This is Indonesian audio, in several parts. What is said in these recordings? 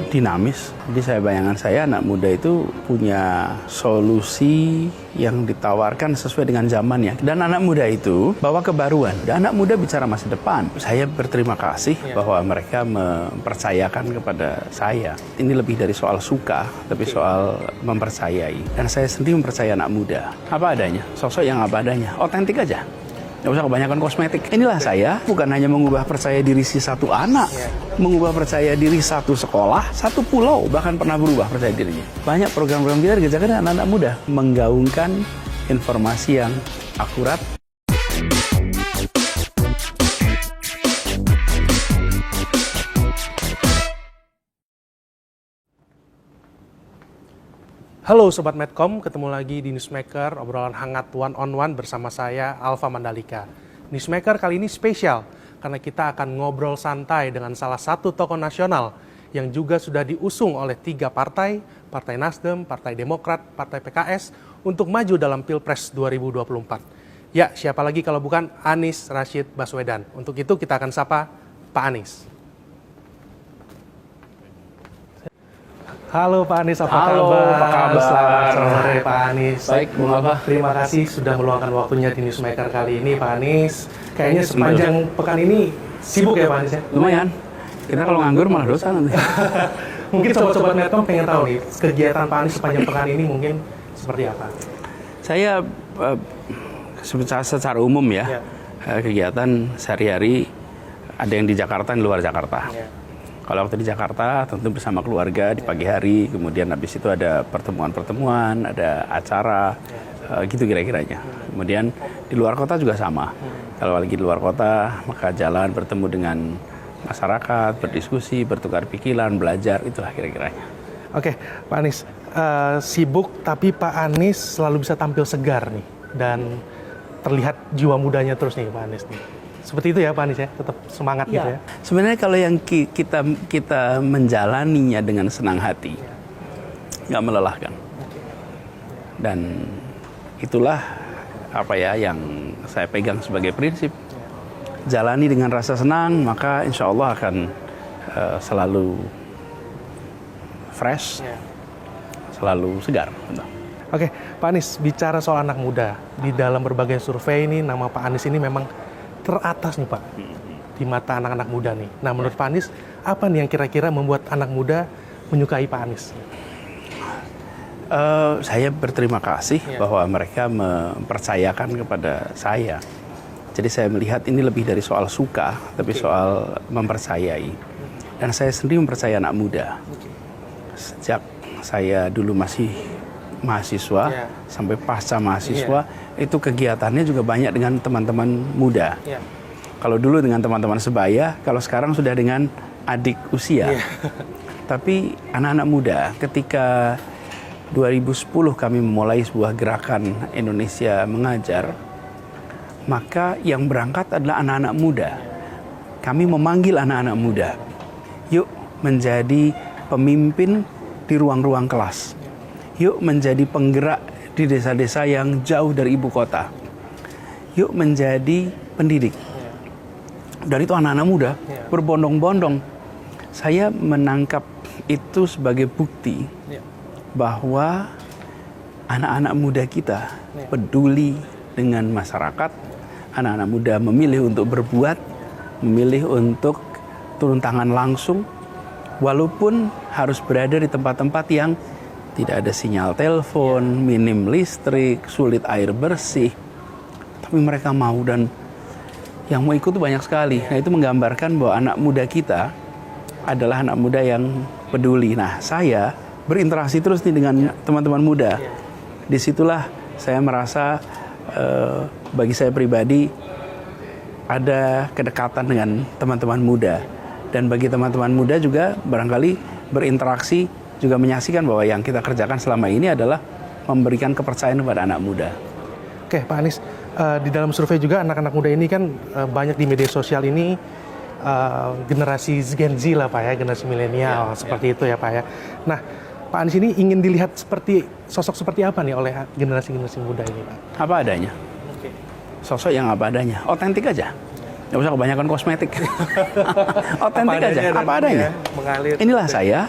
dinamis. Jadi bayangan saya anak muda itu punya solusi yang ditawarkan sesuai dengan zamannya. Dan anak muda itu bawa kebaruan. Dan anak muda bicara masa depan. Saya berterima kasih bahwa mereka mempercayakan kepada saya. Ini lebih dari soal suka, tapi soal mempercayai. Dan saya sendiri mempercayai anak muda. Apa adanya, sosok yang apa adanya, otentik aja. Nggak usah kebanyakan kosmetik. Inilah saya, bukan hanya mengubah percaya diri si satu anak, mengubah percaya diri satu sekolah, satu pulau, bahkan pernah berubah percaya dirinya. Banyak program-program kita dikerjakan dengan anak-anak muda, menggaungkan informasi yang akurat. Halo Sobat Medcom, ketemu lagi di Newsmaker, obrolan hangat one on one bersama saya, Alfa Mandalika. Newsmaker kali ini spesial, karena kita akan ngobrol santai dengan salah satu tokoh nasional yang juga sudah diusung oleh 3 partai, Partai Nasdem, Partai Demokrat, Partai PKS, untuk maju dalam Pilpres 2024. Ya, siapa lagi kalau bukan Anies Rashid Baswedan. Untuk itu kita akan sapa Pak Anies. Halo Pak Anies, apa kabar? Selamat sore Pak Anies. Baik, Bung Alfa. Terima kasih sudah meluangkan waktunya di Newsmaker kali ini Pak Anies. Kayaknya sepanjang pekan ini sibuk ya Pak Anies ya? Lumayan. Kita kalau nganggur malah dosa nanti. Mungkin sobat-sobat Medcom pengen tahu nih, kegiatan Pak Anies sepanjang pekan ini mungkin seperti apa? Saya secara umum ya, kegiatan sehari-hari ada yang di Jakarta, di luar Jakarta. Kalau waktu di Jakarta tentu bersama keluarga di pagi hari, kemudian habis itu ada pertemuan-pertemuan, ada acara, gitu kira-kiranya. Kemudian di luar kota juga sama. Kalau lagi di luar kota, maka jalan bertemu dengan masyarakat, berdiskusi, bertukar pikiran, belajar, itulah kira-kiranya. Oke, Pak Anies, sibuk tapi Pak Anies selalu bisa tampil segar nih dan terlihat jiwa mudanya terus nih Pak Anies nih. Seperti itu ya Pak Anies ya, tetap semangat gitu ya. Sebenarnya kalau yang kita menjalaninya dengan senang hati, nggak melelahkan. Dan itulah apa ya yang saya pegang sebagai prinsip. Jalani dengan rasa senang, maka insya Allah akan selalu fresh, selalu segar. Oke, Pak Anies, bicara soal anak muda, di dalam berbagai survei ini nama Pak Anies ini memang teratas nih Pak, di mata anak-anak muda nih. Nah menurut Pak Anies, apa nih yang kira-kira membuat anak muda menyukai Pak Anies? Saya berterima kasih bahwa mereka mempercayakan kepada saya. Jadi saya melihat ini lebih dari soal suka, tapi soal mempercayai. Dan saya sendiri mempercayai anak muda. Sejak saya dulu masih mahasiswa sampai pasca mahasiswa, itu kegiatannya juga banyak dengan teman-teman muda. Kalau dulu dengan teman-teman sebaya, kalau sekarang sudah dengan adik usia. Tapi anak-anak muda, ketika 2010 kami memulai sebuah gerakan Indonesia Mengajar, maka yang berangkat adalah anak-anak muda. Kami memanggil anak-anak muda, yuk menjadi pemimpin di ruang-ruang kelas. Yuk menjadi penggerak di desa-desa yang jauh dari ibu kota. Yuk menjadi pendidik. Dan itu anak-anak muda berbondong-bondong. Saya menangkap itu sebagai bukti bahwa anak-anak muda kita peduli dengan masyarakat. Anak-anak muda memilih untuk berbuat, memilih untuk turun tangan langsung, walaupun harus berada di tempat-tempat yang tidak ada sinyal telepon, minim listrik, sulit air bersih. Tapi mereka mau, dan yang mau ikut itu banyak sekali. Nah itu menggambarkan bahwa anak muda kita adalah anak muda yang peduli. Nah saya berinteraksi terus nih dengan teman-teman muda. Disitulah saya merasa bagi saya pribadi ada kedekatan dengan teman-teman muda. Dan bagi teman-teman muda juga barangkali berinteraksi, juga menyaksikan bahwa yang kita kerjakan selama ini adalah memberikan kepercayaan kepada anak muda. Oke, Pak Anies, di dalam survei juga anak-anak muda ini kan banyak di media sosial ini generasi Gen Z lah Pak ya, generasi milenial seperti itu ya Pak ya. Nah, Pak Anies ini ingin dilihat sosok seperti apa nih oleh generasi-generasi muda ini Pak? Apa adanya. Sosok yang apa adanya, otentik aja. Nggak usah kebanyakan kosmetik. Otentik aja, apa adanya. Inilah saya,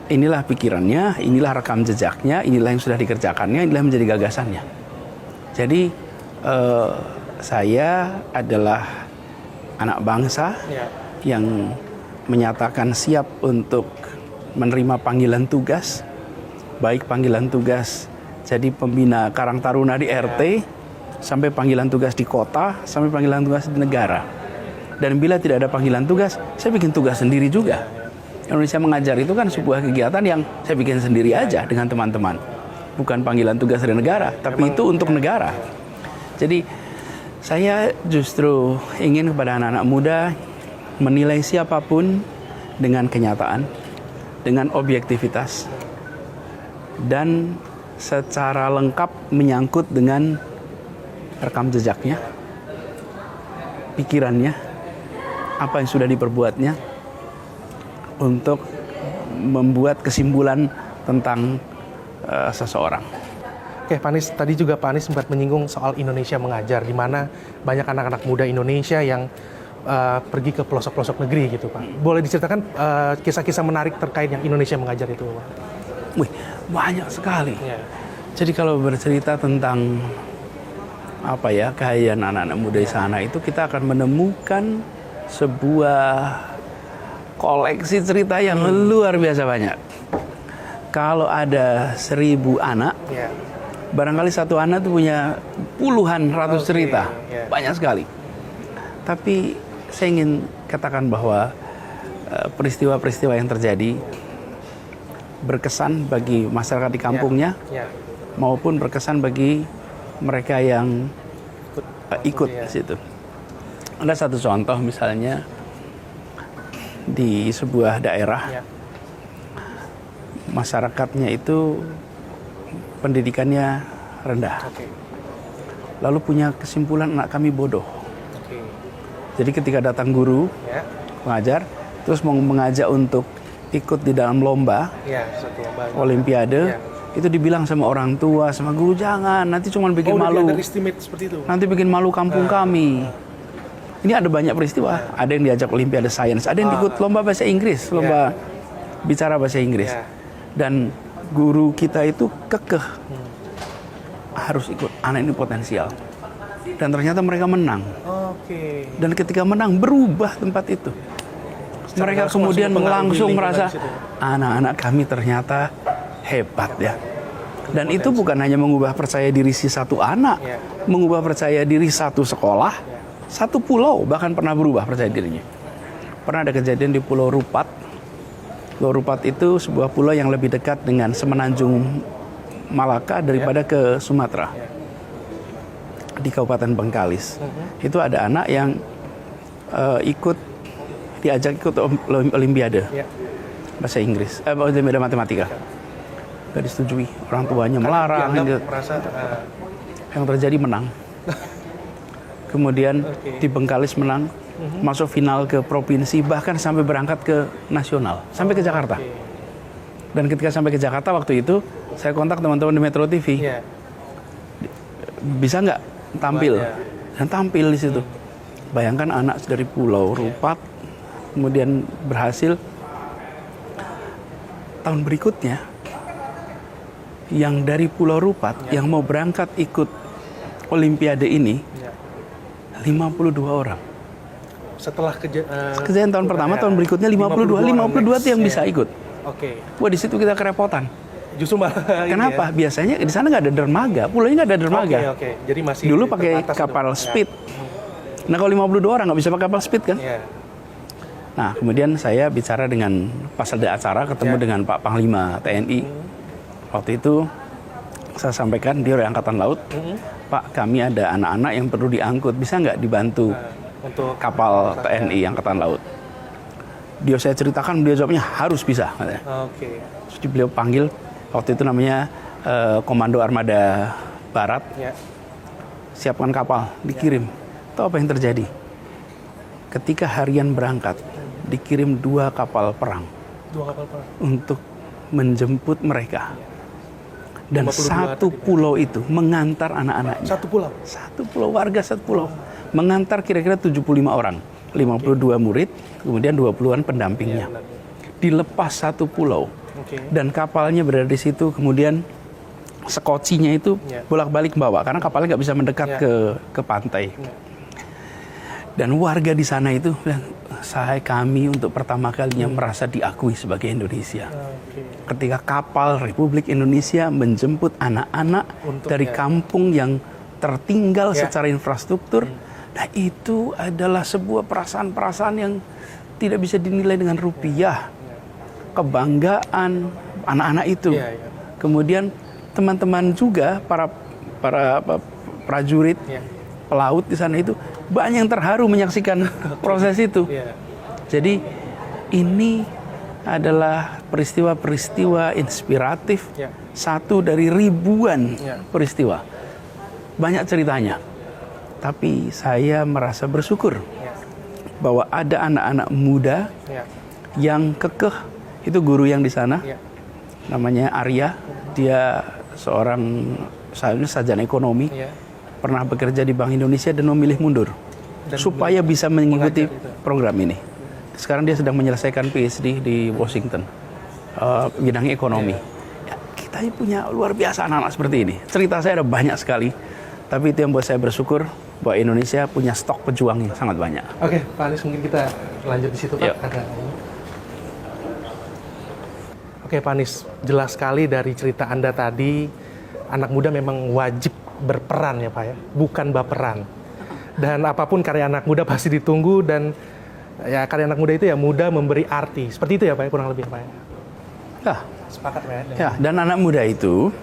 inilah pikirannya, inilah rekam jejaknya, inilah yang sudah dikerjakannya, inilah yang menjadi gagasannya. Jadi saya adalah anak bangsa yang menyatakan siap untuk menerima panggilan tugas, baik panggilan tugas jadi pembina Karang Taruna di RT, sampai panggilan tugas di kota, sampai panggilan tugas di negara. Dan bila tidak ada panggilan tugas, saya bikin tugas sendiri juga. Indonesia Mengajar itu kan sebuah kegiatan yang saya bikin sendiri aja dengan teman-teman. Bukan panggilan tugas dari negara, tapi itu untuk negara. Jadi saya justru ingin kepada anak-anak muda menilai siapapun dengan kenyataan, dengan objektivitas, dan secara lengkap menyangkut dengan rekam jejaknya, pikirannya, apa yang sudah diperbuatnya, untuk membuat kesimpulan tentang seseorang. Oke, Pak Anies, tadi juga Pak Anies sempat menyinggung soal Indonesia Mengajar, di mana banyak anak-anak muda Indonesia yang pergi ke pelosok-pelosok negeri gitu, Pak. Boleh diceritakan kisah-kisah menarik terkait yang Indonesia Mengajar itu, Pak? Wih, banyak sekali. Jadi kalau bercerita tentang kehadiran anak-anak muda di sana itu, kita akan menemukan sebuah koleksi cerita yang luar biasa banyak. Kalau ada 1.000 anak, barangkali satu anak itu punya puluhan ratus cerita, banyak sekali. Tapi saya ingin katakan bahwa peristiwa-peristiwa yang terjadi berkesan bagi masyarakat di kampungnya, maupun berkesan bagi mereka yang ikut di situ. Ada satu contoh misalnya di sebuah daerah, masyarakatnya itu pendidikannya rendah. Lalu punya kesimpulan anak kami bodoh. Jadi ketika datang guru pengajar, terus mau mengajak untuk ikut di dalam lomba, olimpiade, itu dibilang sama orang tua, sama guru, jangan, nanti cuma bikin malu. Seperti itu. Nanti bikin malu kampung kami. Ini ada banyak peristiwa. Ada yang diajak olimpiade sains, ada yang ikut lomba bahasa Inggris, lomba bicara bahasa Inggris. Dan guru kita itu kekeh harus ikut, anak ini potensial. Dan ternyata mereka menang. Dan ketika menang berubah tempat itu. Mereka kemudian langsung merasa anak-anak kami ternyata hebat ya. Dan itu bukan hanya mengubah percaya diri si satu anak, mengubah percaya diri satu sekolah, satu pulau bahkan pernah berubah percaya dirinya. Pernah ada kejadian di Pulau Rupat. Pulau Rupat itu sebuah pulau yang lebih dekat dengan Semenanjung Malaka daripada ke Sumatera. Di Kabupaten Bengkalis. Itu ada anak yang diajak ikut olimpiade bahasa Inggris, olimpiade matematika. Gak disetujui, orang tuanya melarang. Yang terjadi menang. Kemudian di Bengkalis menang, masuk final ke provinsi, bahkan sampai berangkat ke nasional, sampai ke Jakarta. Dan ketika sampai ke Jakarta waktu itu, saya kontak teman-teman di Metro TV. Bisa nggak tampil? Dan tampil di situ. Bayangkan anak dari Pulau Rupat, kemudian berhasil. Tahun berikutnya, yang dari Pulau Rupat, yang mau berangkat ikut Olimpiade ini, 52 orang. Setelah kejadian tahun pertama, tahun berikutnya 52 itu yang bisa ikut. Wah, di situ kita kerepotan. Justru malah kenapa? Biasanya di sana nggak ada dermaga, pulaunya nggak ada dermaga. Jadi masih dulu pakai kapal speed. Nah, kalau 52 orang nggak bisa pakai kapal speed kan? Nah, kemudian saya bicara dengan pas ada acara, ketemu dengan Pak Panglima TNI. Waktu itu saya sampaikan, dia dari Angkatan Laut, Pak, kami ada anak-anak yang perlu diangkut, bisa nggak dibantu untuk kapal TNI Angkatan Laut? Dia saya ceritakan, dia jawabnya harus bisa. Terus beliau panggil, waktu itu namanya Komando Armada Barat, siapkan kapal, dikirim. Tahu apa yang terjadi? Ketika harian berangkat, dikirim 2 kapal perang untuk menjemput mereka. Dan satu pulau itu mengantar anak-anaknya. Satu pulau, warga satu pulau. Mengantar kira-kira 75 orang. 52 murid, kemudian 20-an pendampingnya. Dilepas satu pulau. dan kapalnya berada di situ, kemudian sekocinya itu bolak-balik bawa karena kapalnya nggak bisa mendekat ke pantai. Dan warga di sana itu bilang, kami untuk pertama kalinya merasa diakui sebagai Indonesia. Ketika kapal Republik Indonesia menjemput anak-anak dari kampung yang tertinggal secara infrastruktur, nah itu adalah sebuah perasaan-perasaan yang tidak bisa dinilai dengan rupiah. Kebanggaan anak-anak itu. Kemudian teman-teman juga para prajurit pelaut di sana itu banyak yang terharu menyaksikan proses itu. Jadi ini adalah peristiwa-peristiwa inspiratif, satu dari ribuan peristiwa. Banyak ceritanya. Tapi saya merasa bersyukur bahwa ada anak-anak muda yang kekeh. Itu guru yang di sana, namanya Arya. Dia seorang sarjana ekonomi, pernah bekerja di Bank Indonesia dan memilih mundur supaya bisa mengikuti program ini. Sekarang dia sedang menyelesaikan PhD di Washington, bidang ekonomi. Ya, kita ini punya luar biasa anak-anak seperti ini. Cerita saya ada banyak sekali, tapi itu yang buat saya bersyukur bahwa Indonesia punya stok pejuang yang sangat banyak. Oke, Pak Anies, mungkin kita lanjut di situ, Pak. Oke, Pak Anies, jelas sekali dari cerita Anda tadi, anak muda memang wajib berperan ya Pak ya, bukan baperan. Dan apapun karya anak muda pasti ditunggu, dan ya karya anak muda itu ya muda memberi arti. Seperti itu ya Pak ya, kurang lebih Pak ya? Ya. Sepakat Pak ya? Ya, dan anak muda itu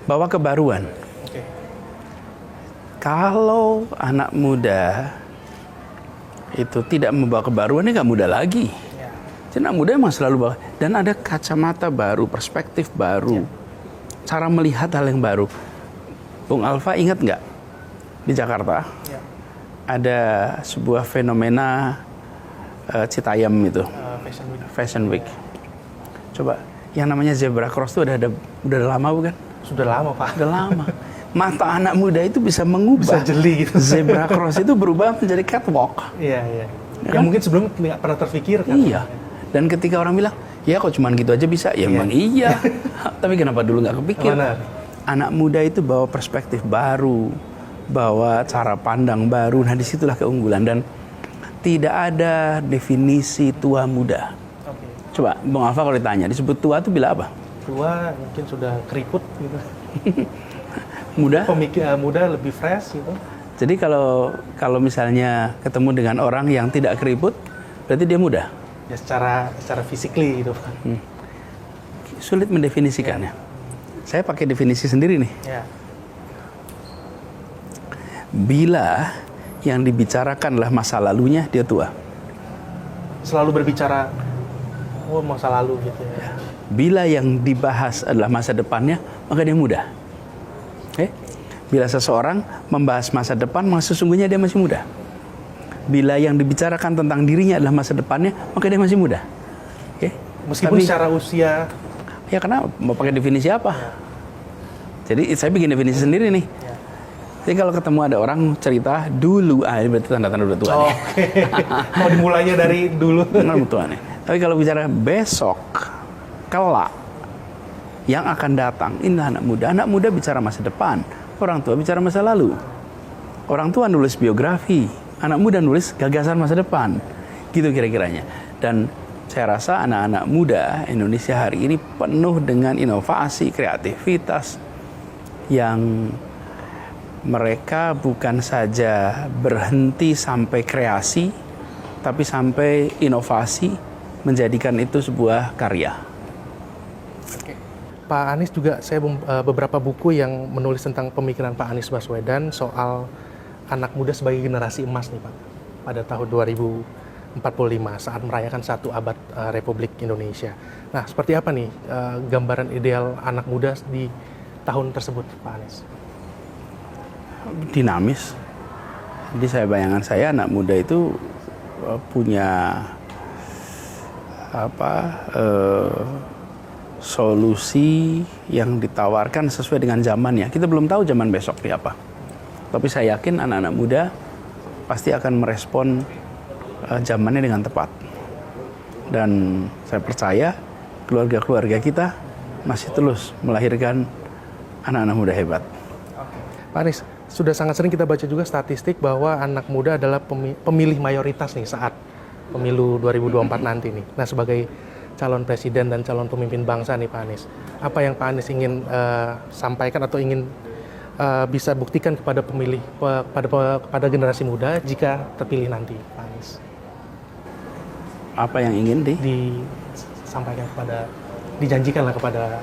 bawa kebaruan. Oke. Kalau anak muda itu tidak membawa kebaruan, dia nggak muda lagi. Ya. Jadi anak muda emang selalu bawa. Dan ada kacamata baru, perspektif baru, cara melihat hal yang baru. Bung Alfa ingat nggak di Jakarta ada sebuah fenomena Citayam itu, Fashion Week. Coba, yang namanya zebra cross itu udah lama bukan? Sudah lama Pak. Udah lama. Mata anak muda itu bisa mengubah. Bisa jeli gitu. Zebra cross itu berubah menjadi catwalk. Iya. Ya, mungkin sebelumnya nggak pernah terpikirkan. Iya. Dan ketika orang bilang, ya kok cuman gitu aja bisa, ya memang iya. Tapi kenapa dulu nggak kepikir? Anak muda itu bawa perspektif baru, bawa cara pandang baru. Nah disitulah keunggulan, dan tidak ada definisi tua muda. Coba Bung Alfa kalau ditanya, disebut tua itu bila apa? Tua mungkin sudah keriput gitu. Muda? Muda lebih fresh gitu. Jadi kalau misalnya ketemu dengan orang yang tidak keriput, berarti dia muda? Ya secara physically gitu. Sulit mendefinisikannya. Saya pakai definisi sendiri nih. Ya. Bila yang dibicarakan adalah masa lalunya, dia tua. Selalu berbicara masa lalu gitu ya. Bila yang dibahas adalah masa depannya, maka dia muda. Bila seseorang membahas masa depan, maka sesungguhnya dia masih muda. Bila yang dibicarakan tentang dirinya adalah masa depannya, maka dia masih muda. Meskipun secara usia. Ya kenapa? Mau pakai definisi apa? Jadi saya bikin definisi sendiri nih. Jadi kalau ketemu ada orang cerita dulu, ini berarti tanda-tanda udah tua nih. Mau dimulainya dari dulu. Udah tua nih. Tapi kalau bicara besok, kelak, yang akan datang, inilah anak muda. Anak muda bicara masa depan, orang tua bicara masa lalu. Orang tua nulis biografi, anak muda nulis gagasan masa depan. Gitu kira-kiranya. Dan saya rasa anak-anak muda Indonesia hari ini penuh dengan inovasi, kreativitas yang mereka bukan saja berhenti sampai kreasi, tapi sampai inovasi, menjadikan itu sebuah karya. Pak Anies juga, saya beberapa buku yang menulis tentang pemikiran Pak Anies Baswedan soal anak muda sebagai generasi emas nih Pak, pada tahun 2045 saat merayakan 1 abad Republik Indonesia. Nah, seperti apa nih gambaran ideal anak muda di tahun tersebut, Pak Anies? Dinamis. Jadi bayangan saya anak muda itu punya solusi yang ditawarkan sesuai dengan zamannya. Kita belum tahu zaman besok seperti apa. Tapi saya yakin anak-anak muda pasti akan merespon zamannya dengan tepat. Dan saya percaya keluarga-keluarga kita masih terus melahirkan anak-anak muda hebat. Pak Anies, sudah sangat sering kita baca juga statistik bahwa anak muda adalah pemilih mayoritas nih saat pemilu 2024 nanti nih. Nah, sebagai calon presiden dan calon pemimpin bangsa nih Pak Anies, apa yang Pak Anies ingin sampaikan atau ingin bisa buktikan kepada pemilih, kepada generasi muda jika terpilih nanti, Pak Anies? Apa yang ingin disampaikan dijanjikanlah kepada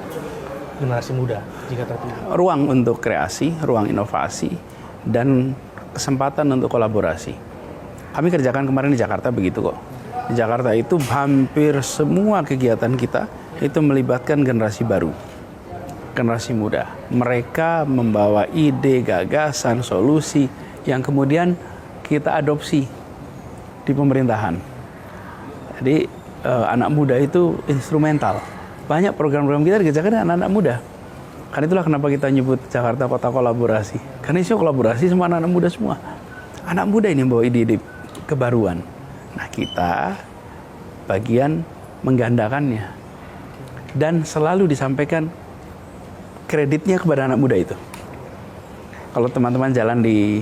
generasi muda jika terpilih? Ruang untuk kreasi, ruang inovasi, dan kesempatan untuk kolaborasi. Kami kerjakan kemarin di Jakarta begitu kok. Di Jakarta itu hampir semua kegiatan kita itu melibatkan generasi baru, generasi muda. Mereka membawa ide, gagasan, solusi yang kemudian kita adopsi di pemerintahan. Jadi anak muda itu instrumental. Banyak program-program kita dikerjakan dengan anak-anak muda. Karena itulah kenapa kita nyebut Jakarta Kota Kolaborasi. Karena isinya kolaborasi sama anak-anak muda semua. Anak muda ini membawa ide-ide kebaruan. Nah, kita bagian menggandakannya. Dan selalu disampaikan kreditnya kepada anak muda itu. Kalau teman-teman jalan di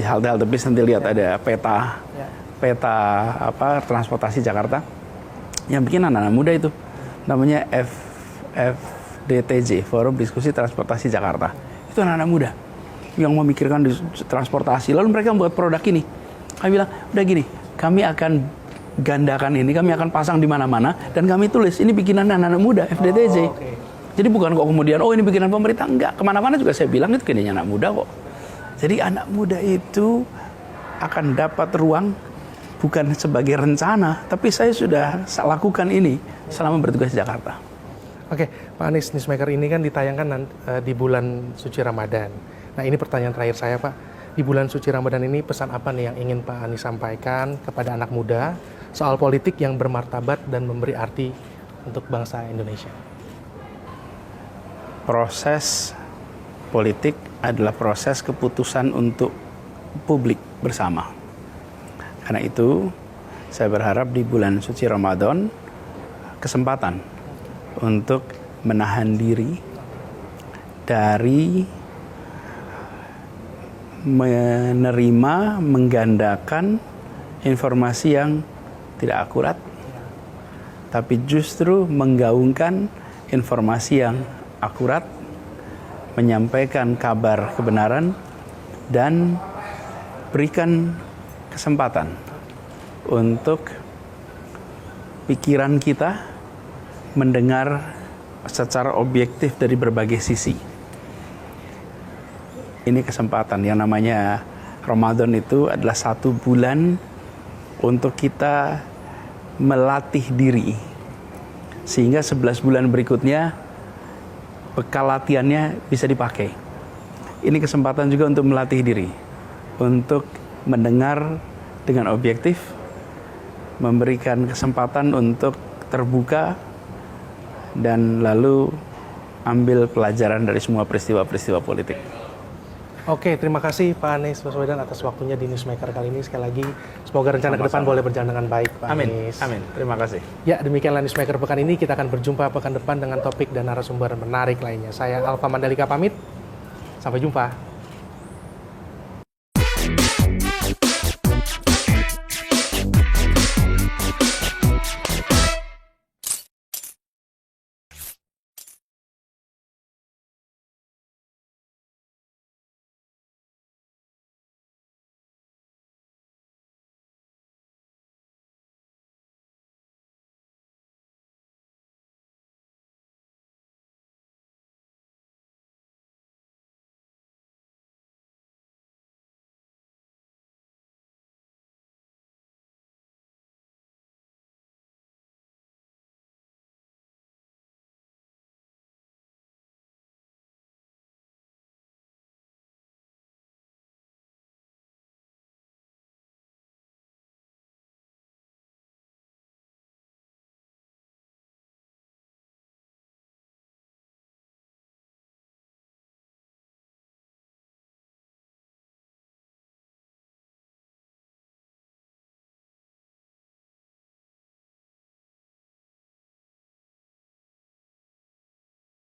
halte-halte bis nanti lihat ada peta transportasi Jakarta yang bikin anak-anak muda itu namanya FDTJ, Forum Diskusi Transportasi Jakarta. Itu anak-anak muda yang memikirkan transportasi. Lalu mereka membuat produk ini. Kami bilang, udah gini, kami akan gandakan ini, kami akan pasang di mana-mana dan kami tulis ini bikinan anak-anak muda FDTJ. Jadi bukan kok kemudian ini bikinan pemerintah, enggak, kemana-mana juga saya bilang itu kayaknya anak muda kok. Jadi anak muda itu akan dapat ruang bukan sebagai rencana, tapi saya sudah lakukan ini selama bertugas di Jakarta. Oke, Pak Anies, Newsmaker ini kan ditayangkan di bulan suci Ramadan. Nah, ini pertanyaan terakhir saya, Pak. Di bulan suci Ramadan ini pesan apa nih yang ingin Pak Anies sampaikan kepada anak muda soal politik yang bermartabat dan memberi arti untuk bangsa Indonesia? Proses politik adalah proses keputusan untuk publik bersama. Karena itu, saya berharap di bulan suci Ramadan kesempatan untuk menahan diri dari menerima, menggandakan informasi yang tidak akurat, tapi justru menggaungkan informasi yang akurat, menyampaikan kabar kebenaran, dan berikan kesempatan untuk pikiran kita mendengar secara objektif dari berbagai sisi. Ini kesempatan yang namanya Ramadan itu adalah 1 bulan untuk kita melatih diri. Sehingga 11 bulan berikutnya bekal latihannya bisa dipakai. Ini kesempatan juga untuk melatih diri. Untuk mendengar dengan objektif, memberikan kesempatan untuk terbuka, dan lalu ambil pelajaran dari semua peristiwa-peristiwa politik. Oke, terima kasih Pak Anies Baswedan atas waktunya di Newsmaker kali ini. Sekali lagi, semoga rencana ke depan boleh berjalan dengan baik, Pak Anies. Amin. Terima kasih. Ya, demikianlah Newsmaker pekan ini. Kita akan berjumpa pekan depan dengan topik dan narasumber menarik lainnya. Saya Alfa Mandalika pamit. Sampai jumpa.